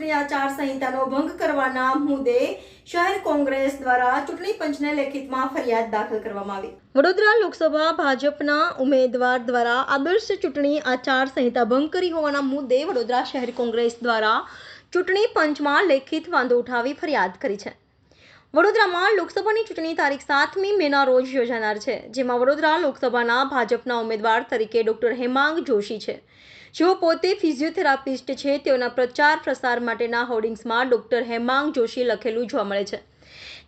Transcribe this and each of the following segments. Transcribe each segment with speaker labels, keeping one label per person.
Speaker 1: ચૂંટણી આચાર સંહિતાનો ભંગ કરવાના મુદ્દે શહેર કોંગ્રેસ દ્વારા ચૂંટણી પંચને લેખિતમાં ફરિયાદ દાખલ કરવામાં આવી। વડોદરા લોકસભા ભાજપના ઉમેદવાર દ્વારા આદર્શ ચૂંટણી આચાર સંહિતા ભંગ કરી હોવાના મુદ્દે વડોદરા શહેર કોંગ્રેસ દ્વારા ચૂંટણી પંચમાં લેખિત વાંધો ઉઠાવી ફરિયાદ કરી છે। વડોદરામાં લોકસભાની ચૂંટણી તારીખ 7મી મેના રોજ યોજાનાર છે, જેમાં વડોદરા લોકસભાના ભાજપના ઉમેદવાર તરીકે ડોક્ટર હેમાંગ જોશી છે, જેઓ પોતે ફિઝિયોથેરાપિસ્ટ છે। તેઓના પ્રચાર પ્રસાર માટેના હોર્ડિંગ્સમાં ડોક્ટર હેમાંગ જોશી લખેલું જોવા મળે છે।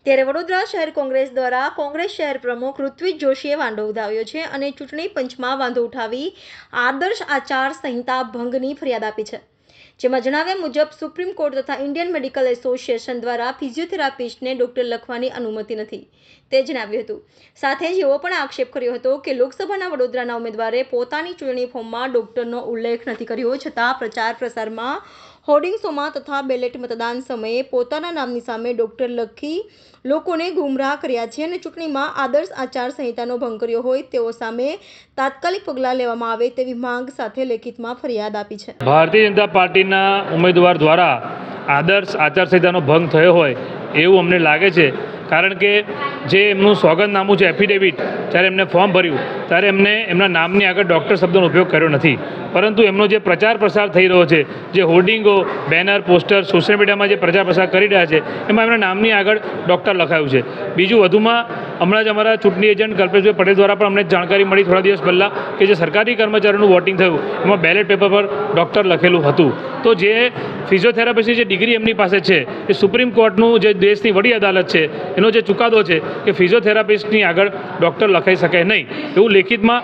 Speaker 1: ત્યારે વડોદરા શહેર કોંગ્રેસ દ્વારા કોંગ્રેસ શહેર પ્રમુખ ઋત્વિજ જોશીએ વાંધો ઉઠાવ્યો છે અને ચૂંટણી પંચમાં વાંધો ઉઠાવી આદર્શ આચાર સંહિતા ભંગની ફરિયાદ આપી છે, જેમાં જણાવ્યા મુજબ સુપ્રીમ કોર્ટ તથા ઇન્ડિયન મેડિકલ એસોસિએશન દ્વારા ફિઝિયોથેરાપિસ્ટને ડોક્ટર લખવાની અનુમતિ નથી તે જણાવ્યું હતું। સાથે જ એવો પણ આક્ષેપ કર્યો હતો કે લોકસભાના વડોદરાના ઉમેદવારે પોતાની ચૂંટણી ફોર્મમાં ડોક્ટરનો ઉલ્લેખ નથી કર્યો, છતાં પ્રચાર પ્રસારમાં હોર્ડિંગ્સોમાં તથા બેલેટ મતદાન સમયે પોતાના નામની સામે ડોક્ટર લખી લોકોને ગુમરાહ કર્યા છે અને ચૂંટણીમાં આદર્શ આચાર સંહિતાનો ભંગ કર્યો હોય તેઓ સામે તાત્કાલિક પગલાં લેવામાં આવે તેવી માંગ સાથે લેખિતમાં ફરિયાદ આપી છે।
Speaker 2: ભારતીય જનતા પાર્ટીના ઉમેદવાર દ્વારા આદર્શ આચાર સંહિતાનો ભંગ થયો હોય એવું અમને લાગે છે, કારણ કે જે એમનું સોગંદનામું છે એફિડેવિટ, જ્યારે એમને ફોર્મ ભર્યું ત્યારે એમને એમના નામની આગળ ડૉક્ટર શબ્દનો ઉપયોગ કર્યો નથી, પરંતુ એમનો જે પ્રચાર પ્રસાર થઈ રહ્યો છે, જે હોર્ડિંગો, બેનર, પોસ્ટર, સોશિયલ મીડિયામાં જે પ્રચાર પ્રસાર કરી રહ્યા છે એમાં એમના નામની આગળ ડૉક્ટર લખાયું છે। બીજું વધુમાં હમણાં જ અમારા ચૂંટણી એજન્ટ કલ્પેશભાઈ પટેલ દ્વારા પણ અમને જાણકારી મળી થોડા દિવસ પહેલાં કે જે સરકારી કર્મચારીઓનું વોટિંગ થયું એમાં બેલેટ પેપર પર ડૉક્ટર લખેલું હતું। તો જે ફિઝિયોથેરાપિસ્ટની જે ડિગ્રી એમની પાસે છે એ સુપ્રીમ કોર્ટનું જે દેશની વડી અદાલત છે એનો જે ચુકાદો છે કે ફિઝિયોથેરાપિસ્ટની આગળ ડૉક્ટર લખાઈ શકે નહીં એવું લેખિતમાં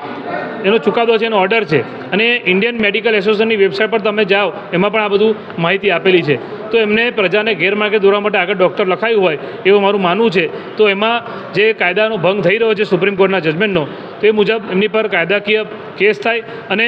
Speaker 2: એનો ચુકાદો છે, એનો ઓર્ડર છે અને ઇન્ડિયન મેડિકલ એસોસિએશનની વેબસાઇટ પર તમે જાઓ એમાં પણ આ બધું માહિતી આપેલી છે। તો એમને પ્રજાને ગેરમાર્ગે દોરવા માટે આગળ ડૉક્ટર લખાયું હોય એવું મારું માનવું છે। તો એમાં જે કાયદાનો ભંગ થઈ રહ્યો છે સુપ્રીમ કોર્ટના જજમેન્ટનો, તે મુજબ એમની પર કાયદાકીય કેસ થાય અને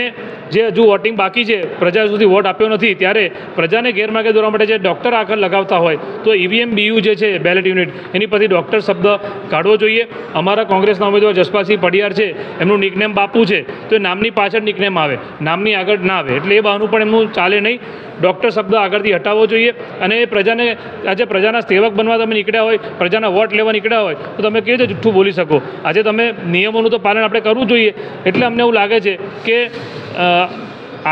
Speaker 2: જે હજુ વોટિંગ બાકી છે, પ્રજા સુધી વોટ આપ્યો નથી, ત્યારે પ્રજાને ગેરમાર્ગે દોરવા માટે જે ડૉક્ટર આગળ લગાવતા હોય તો ઈવીએમ બીયુ જે છે બેલેટ યુનિટ એની પરથી ડૉક્ટર શબ્દ કાઢવો જોઈએ। અમારા કોંગ્રેસના ઉમેદવાર જસપાલસિંહ પડિયાર છે, એમનું નિકનેમ બાપુ છે, તો એ નામની પાછળ નિકનેમ આવે, નામની આગળ ના આવે, એટલે એ બહાનું પણ એમનું ચાલે નહીં। ડૉક્ટર શબ્દ આગળથી હટાવવો જોઈએ અને એ પ્રજાને આજે પ્રજાના સેવક બનવા તમે નીકળ્યા હોય, પ્રજાના વોટ લેવા નીકળ્યા હોય તો તમે કેવી રીતે જુઠ્ઠું બોલી શકો? આજે તમે નિયમોનું તો પાલન આપણે કરવું જોઈએ। એટલે અમને એવું લાગે છે કે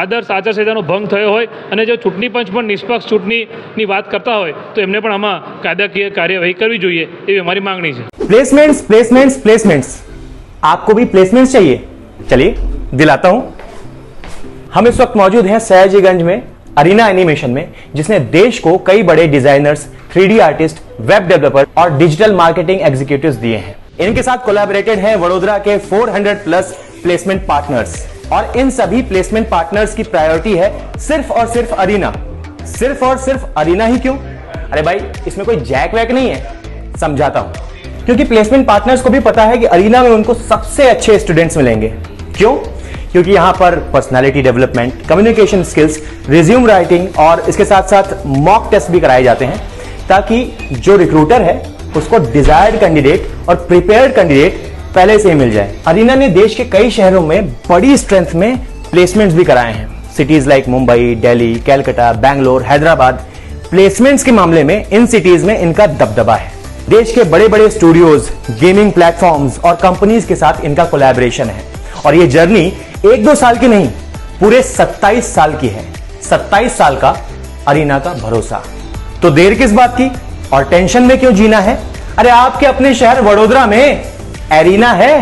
Speaker 2: આદર્શ આચાર સંહિતાનો ભંગ થયો હોય અને જો ચૂંટણી પંચ પણ નિષ્પક્ષ ચૂંટણીની વાત કરતા હોય તો એમને પણ આમાં કાયદાકીય કાર્યવાહી કરવી જોઈએ એવી અમારી માંગણી છે।
Speaker 3: प्लेसमेंट्स प्लेसमेंट्स प्लेसमेंट्स आपको भी प्लेसमेंट्स चाहिए? चलिए दिलाता हूं। हम इस वक्त मौजूद हैं सयाजीगंज में अरीना एनिमेशन में, जिसने देश को कई बड़े designers, 3D artist, web developer और डिजिटल मार्केटिंग एग्जीक्यूटिव्स दिए हैं। इनके साथ कोलैबोरेटेड है वडोदरा के 400 प्लस प्लेसमेंट पार्टनर्स और इन सभी प्लेसमेंट पार्टनर्स की प्रायोरिटी है सिर्फ और सिर्फ अरीना। सिर्फ और सिर्फ अरीना ही क्यों? अरे भाई इसमें कोई जैक वैक नहीं है, समझाता हूं। क्योंकि प्लेसमेंट पार्टनर्स को भी पता है कि अरीना में उनको सबसे अच्छे स्टूडेंट्स मिलेंगे। क्यों? क्योंकि यहां पर personality development, communication skills, resume writing और इसके साथ साथ मॉक टेस्ट भी कराए जाते हैं, ताकि जो रिक्रूटर है उसको डिजायर्ड कैंडिडेट और प्रिपेयर्ड कैंडिडेट पहले से ही मिल जाए। अरीना ने देश के कई शहरों में बड़ी स्ट्रेंथ में प्लेसमेंट्स भी कराए हैं। Cities like Mumbai, Delhi, Calcutta, Bangalore, Hyderabad. Placements के मामले में इन सिटीज में इनका दबदबा है। देश के बड़े बड़े स्टूडियोज, गेमिंग प्लेटफॉर्म्स और कंपनीज के साथ इनका कोलैबोरेशन है और ये जर्नी 1-2 साल की नहीं, पूरे 27 साल की है। 27 साल का अरीना का भरोसा। तो देर किस बात की और टेंशन में क्यों जीना है? अरे आपके अपने शहर वडोदरा में एरीना है।